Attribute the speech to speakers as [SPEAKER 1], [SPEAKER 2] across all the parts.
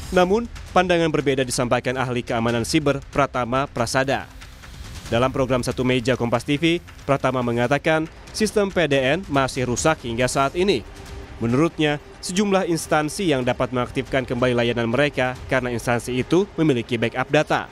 [SPEAKER 1] Namun, pandangan berbeda disampaikan ahli keamanan siber Pratama Prasada. Dalam program Satu Meja Kompas TV, Pratama mengatakan sistem PDN masih rusak hingga saat ini. Menurutnya, sejumlah instansi yang dapat mengaktifkan kembali layanan mereka karena instansi itu memiliki backup data.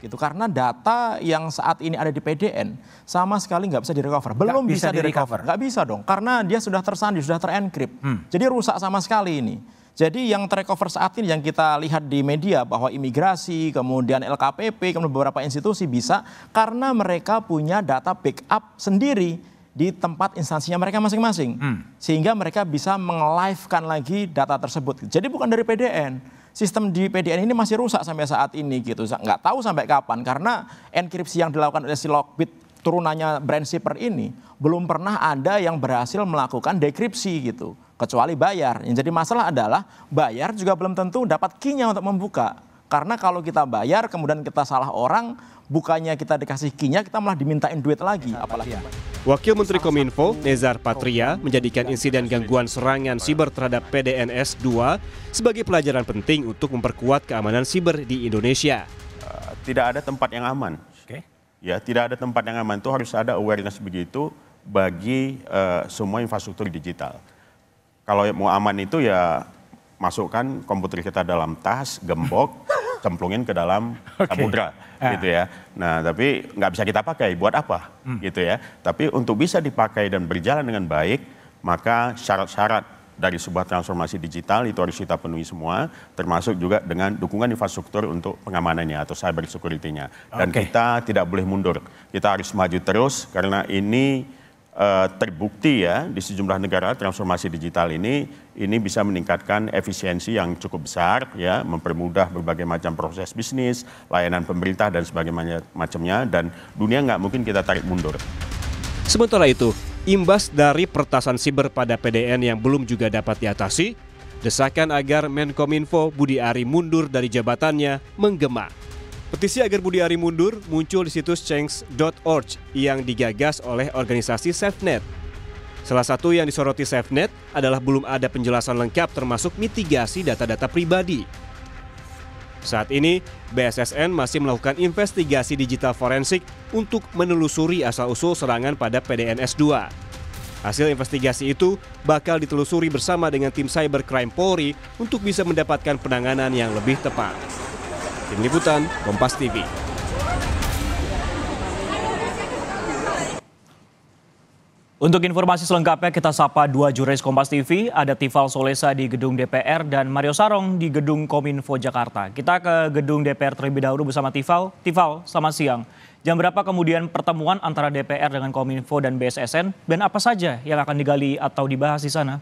[SPEAKER 2] Gitu, karena data yang saat ini ada di PDN sama sekali nggak bisa direcover, belum bisa direcover, nggak bisa dong, karena dia sudah tersandi, sudah terencrypt, jadi rusak sama sekali ini. Jadi yang terrecover saat ini yang kita lihat di media bahwa imigrasi, kemudian LKPP, kemudian beberapa institusi bisa karena mereka punya data backup sendiri di tempat instansinya mereka masing-masing, sehingga mereka bisa meng-live-kan lagi data tersebut. Jadi bukan dari PDN. Sistem di PDN ini masih rusak sampai saat ini gitu, nggak tahu sampai kapan karena enkripsi yang dilakukan oleh si Lockbit turunannya BrainShipper ini belum pernah ada yang berhasil melakukan dekripsi gitu, kecuali bayar. Yang jadi masalah adalah bayar juga belum tentu dapat key-nya untuk membuka, karena kalau kita bayar kemudian kita salah orang, bukannya kita dikasih key-nya, kita malah dimintain duit lagi, apalagi.
[SPEAKER 1] Wakil Menteri Kominfo, Nezar Patria, menjadikan insiden gangguan serangan siber terhadap PDNS 2 sebagai pelajaran penting untuk memperkuat keamanan siber di Indonesia.
[SPEAKER 3] Tidak ada tempat yang aman. Ya, tidak ada tempat yang aman. Itu harus ada awareness begitu bagi semua infrastruktur digital. Kalau mau aman itu ya masukkan komputer kita dalam tas, gembok, cemplungin ke dalam samudra, gitu ya. Nah, tapi nggak bisa kita pakai, buat apa, gitu ya. Tapi untuk bisa dipakai dan berjalan dengan baik, maka syarat-syarat dari sebuah transformasi digital itu harus kita penuhi semua, termasuk juga dengan dukungan infrastruktur untuk pengamanannya atau cyber security-nya. Dan kita tidak boleh mundur, kita harus maju terus karena ini terbukti ya di sejumlah negara transformasi digital ini bisa meningkatkan efisiensi yang cukup besar ya, mempermudah berbagai macam proses bisnis, layanan pemerintah dan sebagainya macamnya, dan dunia nggak mungkin kita tarik mundur.
[SPEAKER 1] Sementara itu, imbas dari pertasan siber pada PDN yang belum juga dapat diatasi, desakan agar Menkominfo Budi Ari mundur dari jabatannya menggema. Petisi agar Budi Ari mundur muncul di situs change.org yang digagas oleh organisasi SafeNet. Salah satu yang disoroti SafeNet adalah belum ada penjelasan lengkap termasuk mitigasi data-data pribadi. Saat ini, BSSN masih melakukan investigasi digital forensik untuk menelusuri asal-usul serangan pada PDNS 2. Hasil investigasi itu bakal ditelusuri bersama dengan tim Cybercrime Polri untuk bisa mendapatkan penanganan yang lebih tepat. Tim Liputan, Kompas TV.
[SPEAKER 4] Untuk informasi selengkapnya kita sapa dua jurnalis Kompas TV, ada Tifal Solesa di gedung DPR dan Mario Sarong di gedung Kominfo Jakarta. Kita ke gedung DPR terlebih dahulu bersama Tifal. Tifal, selamat siang. Jam berapa kemudian pertemuan antara DPR dengan Kominfo dan BSSN dan apa saja yang akan digali atau dibahas di sana?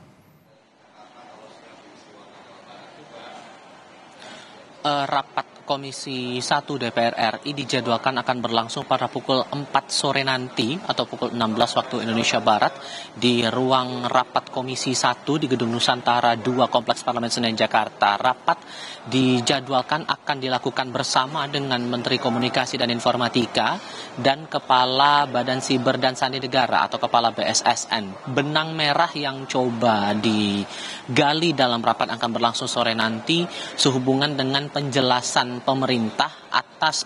[SPEAKER 5] Rapat Komisi 1 DPR RI dijadwalkan akan berlangsung pada pukul 4 sore nanti atau pukul 16 waktu Indonesia Barat di ruang rapat Komisi 1 di Gedung Nusantara 2 Kompleks Parlemen Senen Jakarta. Rapat dijadwalkan akan dilakukan bersama dengan Menteri Komunikasi dan Informatika dan Kepala Badan Siber dan Sandi Negara atau Kepala BSSN. Benang merah yang coba digali dalam rapat akan berlangsung sore nanti sehubungan dengan penjelasan pemerintah atas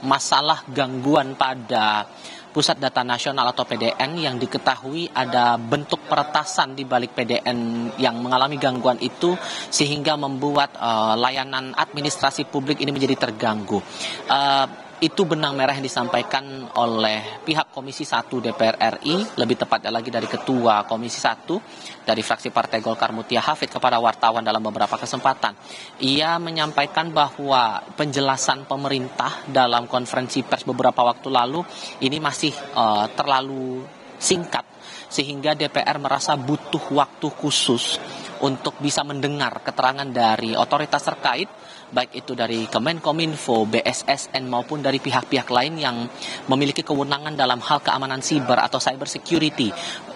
[SPEAKER 5] masalah gangguan pada Pusat Data Nasional atau PDN yang diketahui ada bentuk peretasan di balik PDN yang mengalami gangguan itu sehingga membuat layanan administrasi publik ini menjadi terganggu. Itu benang merah yang disampaikan oleh pihak Komisi 1 DPR RI, lebih tepatnya lagi dari Ketua Komisi 1 dari fraksi Partai Golkar Mutia Hafid kepada wartawan dalam beberapa kesempatan. Ia menyampaikan bahwa penjelasan pemerintah dalam konferensi pers beberapa waktu lalu ini masih terlalu singkat sehingga DPR merasa butuh waktu khusus untuk bisa mendengar keterangan dari otoritas terkait, baik itu dari Kemenkominfo, BSSN maupun dari pihak-pihak lain yang memiliki kewenangan dalam hal keamanan siber atau cyber security.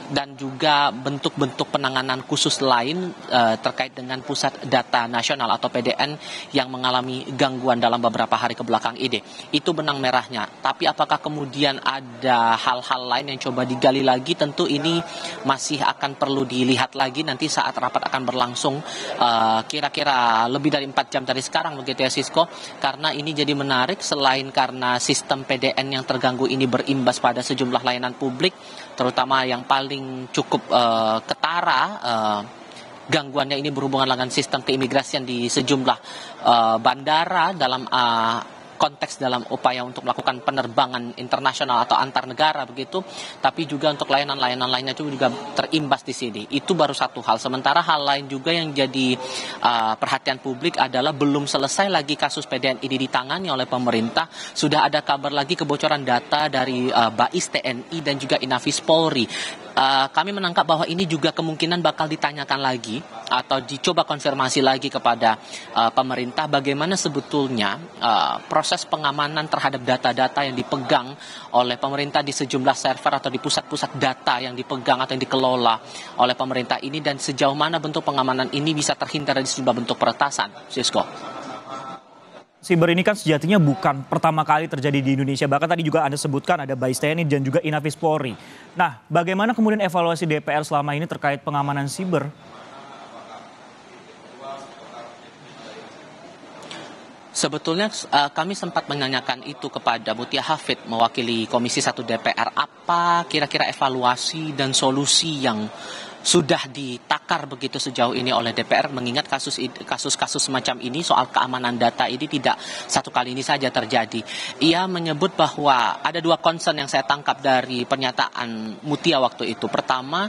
[SPEAKER 5] dan juga bentuk-bentuk penanganan khusus lain terkait dengan Pusat Data Nasional atau PDN yang mengalami gangguan dalam beberapa hari kebelakang ini. Itu benang merahnya. Tapi apakah kemudian ada hal-hal lain yang coba digali lagi? Tentu ini masih akan perlu dilihat lagi nanti saat rapat akan berlangsung kira-kira lebih dari 4 jam dari sekarang begitu ya Sisko. Karena ini jadi menarik selain karena sistem PDN yang terganggu ini berimbas pada sejumlah layanan publik, terutama yang paling cukup ketara gangguannya ini berhubungan dengan sistem keimigrasian di sejumlah bandara dalam konteks dalam upaya untuk melakukan penerbangan internasional atau antar negara begitu, tapi juga untuk layanan-layanan lainnya juga terimbas di sini. Itu baru satu hal. Sementara hal lain juga yang jadi perhatian publik adalah belum selesai lagi kasus PDN ini ditangani oleh pemerintah. Sudah ada kabar lagi kebocoran data dari BAIS TNI dan juga Inafis Polri. Kami menangkap bahwa ini juga kemungkinan bakal ditanyakan lagi atau dicoba konfirmasi lagi kepada pemerintah bagaimana sebetulnya proses pengamanan terhadap data-data yang dipegang oleh pemerintah di sejumlah server atau di pusat-pusat data yang dipegang atau yang dikelola oleh pemerintah ini, dan sejauh mana bentuk pengamanan ini bisa terhindar dari sejumlah bentuk peretasan. Sisko.
[SPEAKER 4] Siber ini kan sejatinya bukan pertama kali terjadi di Indonesia. Bahkan tadi juga Anda sebutkan ada BAIS TNI dan juga Inafis Polri. Nah, bagaimana kemudian evaluasi DPR selama ini terkait pengamanan siber?
[SPEAKER 5] Sebetulnya kami sempat menanyakan itu kepada Mutia Hafid mewakili Komisi 1 DPR. Apa kira-kira evaluasi dan solusi yang sudah ditakar begitu sejauh ini oleh DPR, mengingat kasus-kasus semacam ini soal keamanan data ini tidak satu kali ini saja terjadi. Ia menyebut bahwa ada dua concern yang saya tangkap dari pernyataan Mutia waktu itu. Pertama,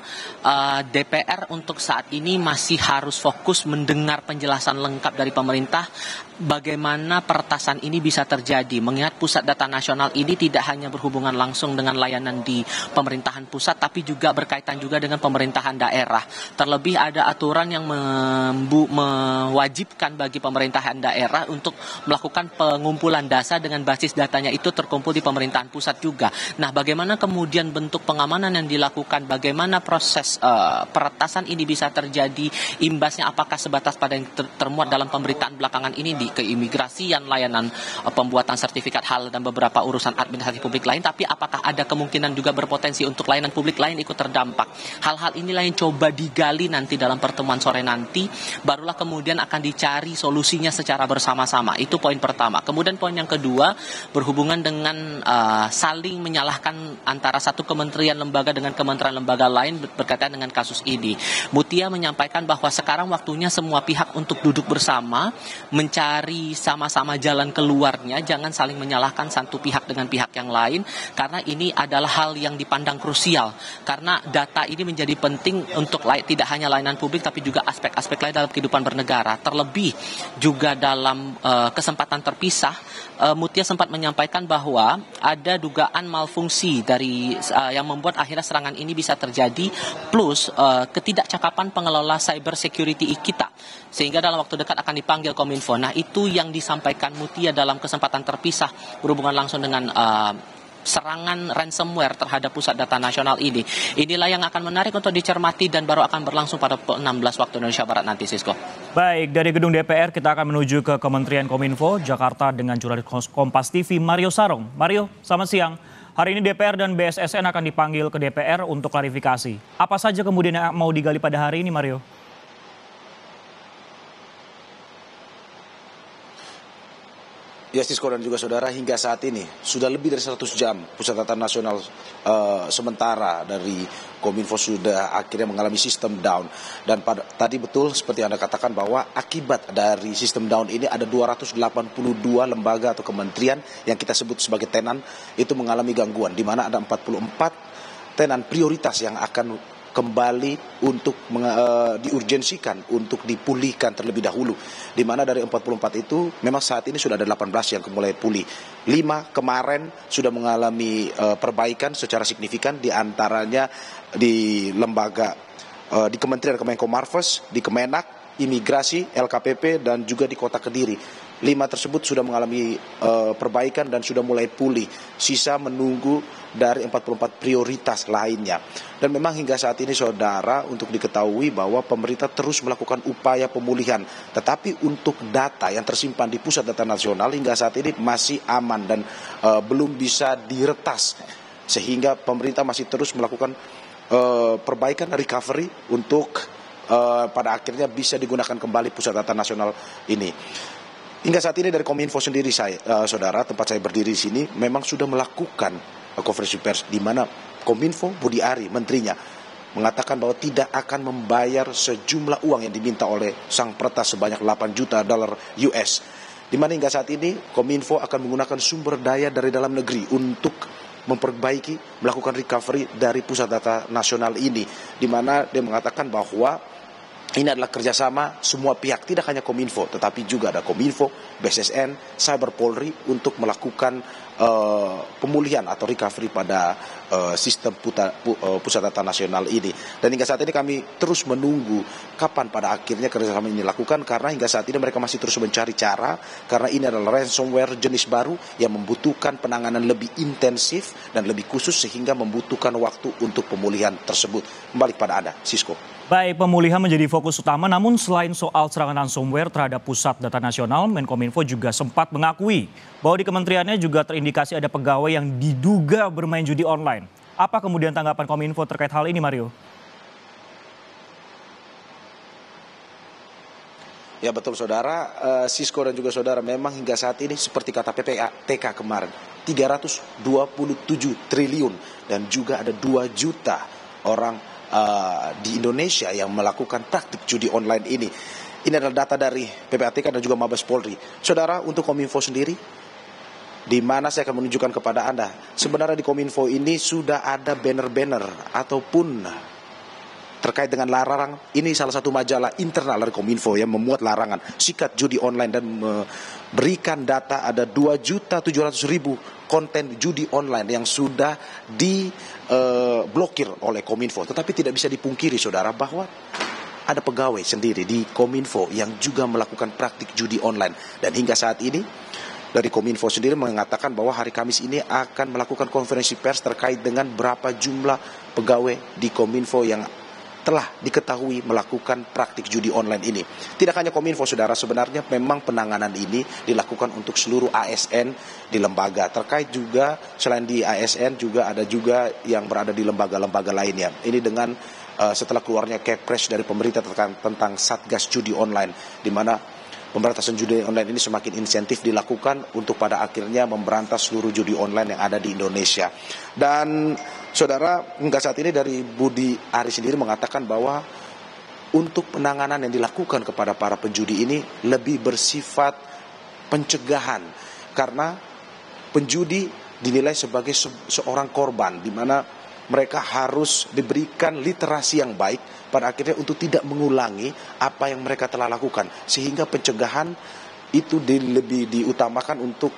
[SPEAKER 5] DPR untuk saat ini masih harus fokus mendengar penjelasan lengkap dari pemerintah bagaimana peretasan ini bisa terjadi, mengingat Pusat Data Nasional ini tidak hanya berhubungan langsung dengan layanan di pemerintahan pusat, tapi juga berkaitan juga dengan pemerintahan daerah. Terlebih ada aturan yang mewajibkan bagi pemerintahan daerah untuk melakukan pengumpulan data dengan basis datanya itu terkumpul di pemerintahan pusat juga. Nah, bagaimana kemudian bentuk pengamanan yang dilakukan, bagaimana proses peretasan ini bisa terjadi, imbasnya apakah sebatas pada yang termuat dalam pemberitaan belakangan ini di keimigrasian, layanan pembuatan sertifikat halal dan beberapa urusan administrasi publik lain, tapi apakah ada kemungkinan juga berpotensi untuk layanan publik lain ikut terdampak. Hal-hal inilah yang coba digali nanti dalam pertemuan sore nanti, barulah kemudian akan dicari solusinya secara bersama-sama. Itu poin pertama. Kemudian poin yang kedua berhubungan dengan saling menyalahkan antara satu kementerian lembaga dengan kementerian lembaga lain berkaitan dengan kasus ini. Mutia menyampaikan bahwa sekarang waktunya semua pihak untuk duduk bersama, mencari sama-sama jalan keluarnya, jangan saling menyalahkan satu pihak dengan pihak yang lain, karena ini adalah hal yang dipandang krusial, karena data ini menjadi penting untuk tidak hanya layanan publik tapi juga aspek-aspek lain dalam kehidupan bernegara. Terlebih juga dalam kesempatan terpisah, Mutia sempat menyampaikan bahwa ada dugaan malfungsi dari yang membuat akhirnya serangan ini bisa terjadi, plus ketidakcakapan pengelola cyber security kita, sehingga dalam waktu dekat akan dipanggil Kominfo. Nah, itu yang disampaikan Mutia dalam kesempatan terpisah berhubungan langsung dengan serangan ransomware terhadap Pusat Data Nasional ini. Inilah yang akan menarik untuk dicermati dan baru akan berlangsung pada pukul 16 waktu Indonesia Barat nanti, Sisko.
[SPEAKER 4] Baik, dari gedung DPR kita akan menuju ke Kementerian Kominfo, Jakarta dengan jurnalis Kompas TV Mario Sarong. Mario, selamat siang. Hari ini DPR dan BSSN akan dipanggil ke DPR untuk klarifikasi. Apa saja kemudian yang mau digali pada hari ini, Mario?
[SPEAKER 6] Ya, Sisko dan juga saudara, hingga saat ini sudah lebih dari 100 jam Pusat Data Nasional sementara dari Kominfo sudah akhirnya mengalami sistem down. Dan tadi betul seperti Anda katakan bahwa akibat dari sistem down ini ada 282 lembaga atau kementerian yang kita sebut sebagai tenan itu mengalami gangguan, di mana ada 44 tenan prioritas yang akan kembali untuk diurgensikan untuk dipulihkan terlebih dahulu, di mana dari 44 itu memang saat ini sudah ada 18 yang mulai pulih. 5 kemarin sudah mengalami perbaikan secara signifikan, di antaranya di lembaga di Kementerian Kemenko Marves, di Kemenak, imigrasi, LKPP, dan juga di kota Kediri. 5 tersebut sudah mengalami perbaikan dan sudah mulai pulih. Sisa menunggu dari 44 prioritas lainnya. Dan memang hingga saat ini saudara, untuk diketahui bahwa pemerintah terus melakukan upaya pemulihan. Tetapi untuk data yang tersimpan di Pusat Data Nasional hingga saat ini masih aman dan belum bisa diretas. Sehingga pemerintah masih terus melakukan perbaikan recovery untuk pada akhirnya bisa digunakan kembali Pusat Data Nasional ini. Hingga saat ini dari Kominfo sendiri saudara, tempat saya berdiri di sini memang sudah melakukan konferensi pers di mana Kominfo Budi Ari, menterinya, mengatakan bahwa tidak akan membayar sejumlah uang yang diminta oleh sang peretas sebanyak 8 juta dolar US. Di mana hingga saat ini Kominfo akan menggunakan sumber daya dari dalam negeri untuk memperbaiki, melakukan recovery dari Pusat Data Nasional ini. Di mana dia mengatakan bahwa ini adalah kerjasama semua pihak, tidak hanya Kominfo, tetapi juga ada Kominfo, BSSN, Cyber Polri untuk melakukan pemulihan atau recovery pada sistem Pusat Data Nasional ini. Dan hingga saat ini kami terus menunggu kapan pada akhirnya kerjasama ini dilakukan, karena hingga saat ini mereka masih terus mencari cara, karena ini adalah ransomware jenis baru yang membutuhkan penanganan lebih intensif dan lebih khusus sehingga membutuhkan waktu untuk pemulihan tersebut. Kembali kepada Anda, Sisko.
[SPEAKER 4] Baik, pemulihan menjadi fokus utama, namun selain soal serangan ransomware terhadap Pusat Data Nasional, Menkominfo juga sempat mengakui bahwa di kementeriannya juga terindikasi ada pegawai yang diduga bermain judi online. Apa kemudian tanggapan Kominfo terkait hal ini, Mario?
[SPEAKER 6] Ya betul saudara, Sisko dan juga saudara, memang hingga saat ini seperti kata PPATK kemarin, 327 triliun dan juga ada 2 juta orang di Indonesia yang melakukan praktik judi online ini. Ini adalah data dari PPATK dan juga Mabes Polri. Saudara, untuk Kominfo sendiri, di mana saya akan menunjukkan kepada Anda, sebenarnya di Kominfo ini sudah ada banner-banner ataupun terkait dengan larangan. Ini salah satu majalah internal dari Kominfo yang memuat larangan sikat judi online dan memberikan data ada 2.700.000 konten judi online yang sudah diblokir oleh Kominfo. Tetapi tidak bisa dipungkiri saudara bahwa ada pegawai sendiri di Kominfo yang juga melakukan praktik judi online. Dan hingga saat ini dari Kominfo sendiri mengatakan bahwa hari Kamis ini akan melakukan konferensi pers terkait dengan berapa jumlah pegawai di Kominfo yang telah diketahui melakukan praktik judi online ini. Tidak hanya Kominfo saudara, sebenarnya memang penanganan ini dilakukan untuk seluruh ASN di lembaga. Terkait juga selain di ASN juga ada juga yang berada di lembaga-lembaga lainnya. Ini dengan setelah keluarnya Kepres dari pemerintah tentang Satgas Judi Online, di mana pemberantasan judi online ini semakin insentif dilakukan untuk pada akhirnya memberantas seluruh judi online yang ada di Indonesia. Dan saudara, hingga saat ini dari Budi Ari sendiri mengatakan bahwa untuk penanganan yang dilakukan kepada para penjudi ini lebih bersifat pencegahan, karena penjudi dinilai sebagai seorang korban, di mana mereka harus diberikan literasi yang baik pada akhirnya untuk tidak mengulangi apa yang mereka telah lakukan. Sehingga pencegahan itu lebih diutamakan untuk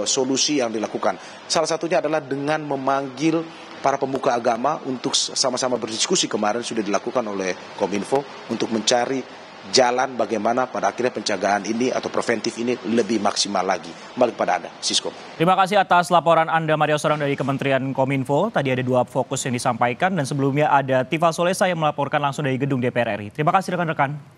[SPEAKER 6] solusi yang dilakukan. Salah satunya adalah dengan memanggil para pemuka agama untuk sama-sama berdiskusi. Kemarin sudah dilakukan oleh Kominfo untuk mencari jalan bagaimana pada akhirnya pencegahan ini atau preventif ini lebih maksimal lagi. Kembali kepada Anda, Sisko.
[SPEAKER 4] Terima kasih atas laporan Anda, Mario Sarong dari Kementerian Kominfo. Tadi ada 2 fokus yang disampaikan dan sebelumnya ada Tifal Solesa yang melaporkan langsung dari gedung DPR RI. Terima kasih rekan-rekan.